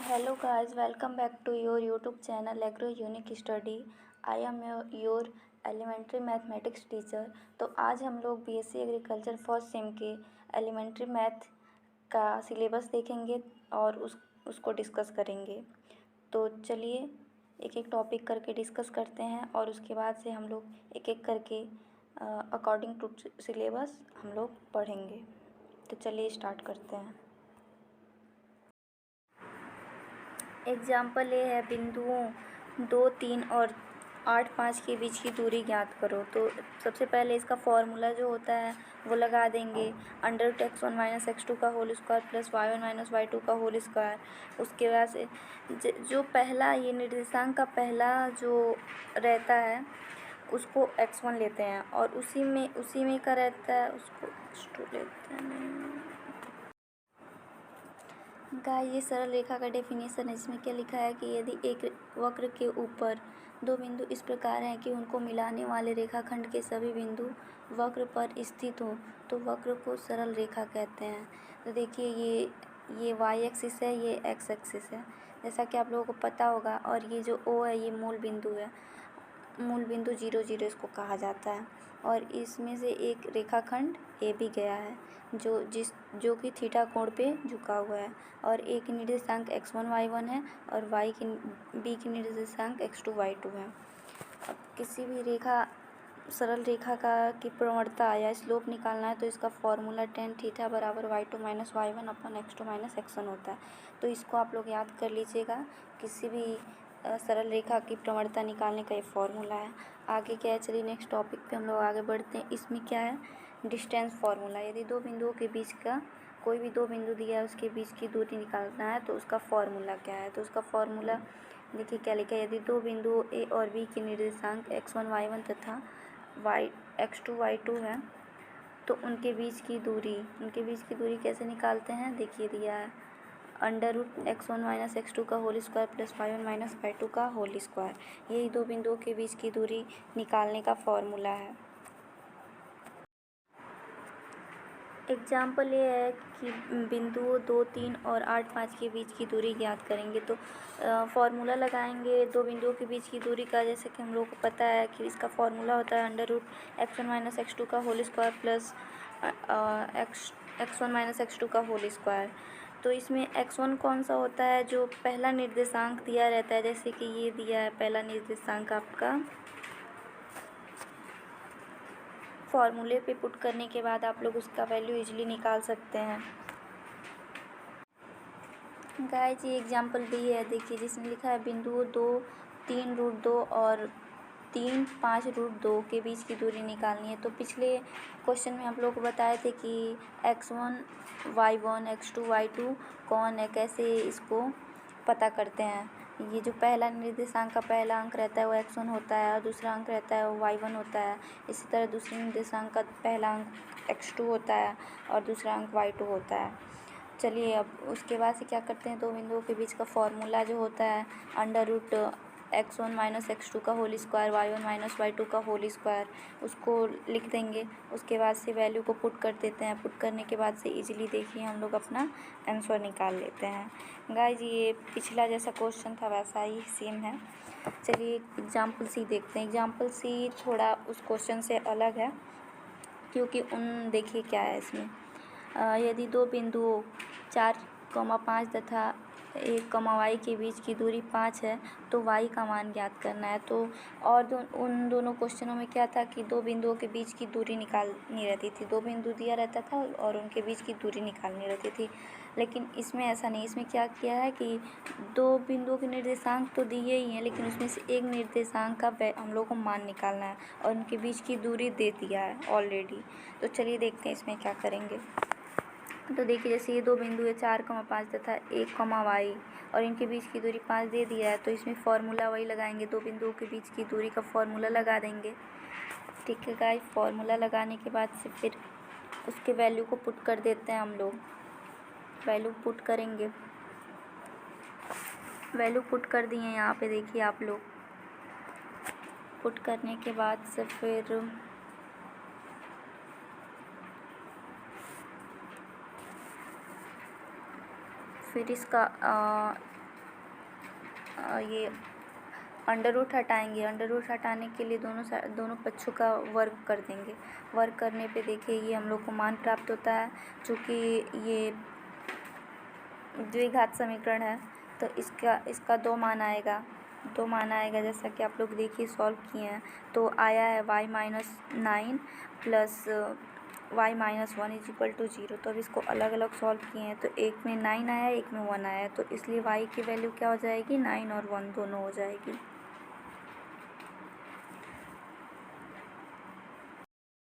Hello guys, welcome back to your YouTube channel Agro Unique Study. I am your elementary mathematics teacher. तो आज हम लोग BSc agriculture first sem के elementary math का syllabus देखेंगे और उसको डिस्कस करेंगे। तो चलिए एक एक टॉपिक करके डिस्कस करते हैं और उसके बाद से हम लोग एक एक करके अकॉर्डिंग टू सिलेबस हम लोग पढ़ेंगे। तो चलिए स्टार्ट करते हैं। एग्जाम्पल ये है, बिंदुओं 2, 3 और 8, 5 के बीच की दूरी ज्ञात करो। तो सबसे पहले इसका फॉर्मूला जो होता है वो लगा देंगे, √x1 - x2 का whole square plus y1 - y2 का होल स्क्वायर। उसके बाद से जो पहला ये निर्देशांक का पहला जो रहता है उसको x1 लेते हैं और उसी में का रहता है उसको x2 लेते हैं। गाइस, ये सरल रेखा का डेफिनेशन है। इसमें क्या लिखा है कि यदि एक वक्र के ऊपर दो बिंदु इस प्रकार हैं कि उनको मिलाने वाले रेखाखंड के सभी बिंदु वक्र पर स्थित हो तो वक्र को सरल रेखा कहते हैं। तो देखिए ये वाई एक्सिस है, ये एक्स एक्सिस है, जैसा कि आप लोगों को पता होगा। और ये जो ओ है ये मूल बिंदु है, मूल बिंदु 0, 0 इसको कहा जाता है। और इसमें से एक रेखाखंड ए भी गया है जो कि थीटा कोण पे झुका हुआ है। और ए की निर्देशांक x1 y1 है और बी की निर्देशांक x2 y2 है। अब किसी भी सरल रेखा की प्रवणता या स्लोप निकालना है तो इसका फॉर्मूला tan थीटा बराबर y2 - y1 अपन x2 - x1 होता है। तो इसको आप लोग याद कर लीजिएगा। किसी भी सरल रेखा की प्रवणता निकालने का ये फॉर्मूला है। आगे क्या है, चलिए नेक्स्ट टॉपिक पे हम लोग आगे बढ़ते हैं। इसमें क्या है, डिस्टेंस फार्मूला। यदि दो बिंदुओं के बीच का कोई भी दो बिंदु दिया है उसके बीच की दूरी निकालना है तो उसका फॉर्मूला क्या है। तो उसका फॉर्मूला देखिए क्या लिखा है, यदि दो बिंदु ए और बी की निर्देशांक x1 y1 तथा x2 y2 है तो उनके बीच की दूरी कैसे निकालते हैं, देखिए दिया है √x1 - x2 का whole square plus y1 - y2 का होल स्क्वायर। यही दो बिंदुओं के बीच की दूरी निकालने का फॉर्मूला है। एग्जाम्पल ये है कि बिंदुओं 2, 3 और 8, 5 के बीच की दूरी ज्ञात करेंगे। तो फॉर्मूला लगाएंगे दो बिंदुओं के बीच की दूरी का, जैसे कि हम लोग को पता है कि इसका फॉर्मूला होता है √x1 - x2 का whole square plus x1 - x2 का होल स्क्वायर। तो इसमें x1 कौन सा होता है, जो पहला निर्देशांक दिया रहता है, जैसे कि ये दिया है पहला निर्देशांक आपका। फॉर्मूले पे पुट करने के बाद आप लोग उसका वैल्यू इजीली निकाल सकते हैं। गाइस, ये एग्जांपल भी है, देखिए जिसमें लिखा है बिंदुओं 2, 3 √2 और 3, 5 √2 के बीच की दूरी निकालनी है। तो पिछले क्वेश्चन में आप लोग को बताए थे कि x1 y1 x2 y2 कौन है, कैसे इसको पता करते हैं। ये जो पहला निर्देशांक का पहला अंक रहता है वो x1 होता है और दूसरा अंक रहता है वो y1 होता है। इसी तरह दूसरे निर्देशांक का पहला अंक x2 होता है और दूसरा अंक y2 होता है। चलिए अब उसके बाद से क्या करते हैं, दो बिंदुओं के बीच का फॉर्मूला जो होता है √x1 - x2 का होल स्क्वायर y1 - y2 का होल स्क्वायर, उसको लिख देंगे। उसके बाद से वैल्यू को पुट कर देते हैं। पुट करने के बाद से इजीली देखिए हम लोग अपना आंसर निकाल लेते हैं। गाइस, ये पिछला जैसा क्वेश्चन था वैसा ही सेम है। चलिए एग्जाम्पल सी देखते हैं। एग्जाम्पल सी थोड़ा उस क्वेश्चन से अलग है क्योंकि देखिए क्या है इसमें, यदि दो बिंदुओं 4, 5 तथा 1, y के बीच की दूरी 5 है तो y का मान ज्ञात करना है। तो और उन दोनों क्वेश्चनों में क्या था कि दो बिंदुओं के बीच की दूरी निकालनी रहती थी, दो बिंदु दिया रहता था और उनके बीच की दूरी निकालनी रहती थी। लेकिन इसमें ऐसा नहीं, इसमें क्या किया है कि दो बिंदुओं के निर्देशांक तो दिए ही हैं लेकिन उसमें से एक निर्देशांक का हम लोग को मान निकालना है और उनके बीच की दूरी दे दिया है ऑलरेडी। तो चलिए देखते हैं इसमें क्या करेंगे। तो देखिए जैसे ये दो बिंदु है 4, 5 तथा 1, y और इनके बीच की दूरी 5 दे दिया है। तो इसमें फॉर्मूला वही लगाएंगे, दो बिंदुओं के बीच की दूरी का फॉर्मूला लगा देंगे। ठीक है गाइस, फॉर्मूला लगाने के बाद से फिर उसके वैल्यू को पुट कर देते हैं हम लोग। वैल्यू पुट करेंगे, वैल्यू पुट कर दिए हैं यहाँ पे, देखिए आप लोग। पुट करने के बाद से फिर इसका ये अंडर रूट हटाएंगे। अंडर रूट हटाने के लिए दोनों पक्षों का वर्ग कर देंगे। वर्ग करने पे देखिए ये हम लोग को मान प्राप्त होता है। चूँकि ये द्विघात समीकरण है तो इसका 2 मान आएगा। जैसा कि आप लोग देखिए सॉल्व किए हैं तो आया है y-9 plus y-1 is equal to 0। तो अब इसको अलग अलग सॉल्व किए हैं तो एक में 9 आया, एक में 1 आया, तो इसलिए y की वैल्यू क्या हो जाएगी, 9 और 1 दोनों हो जाएगी।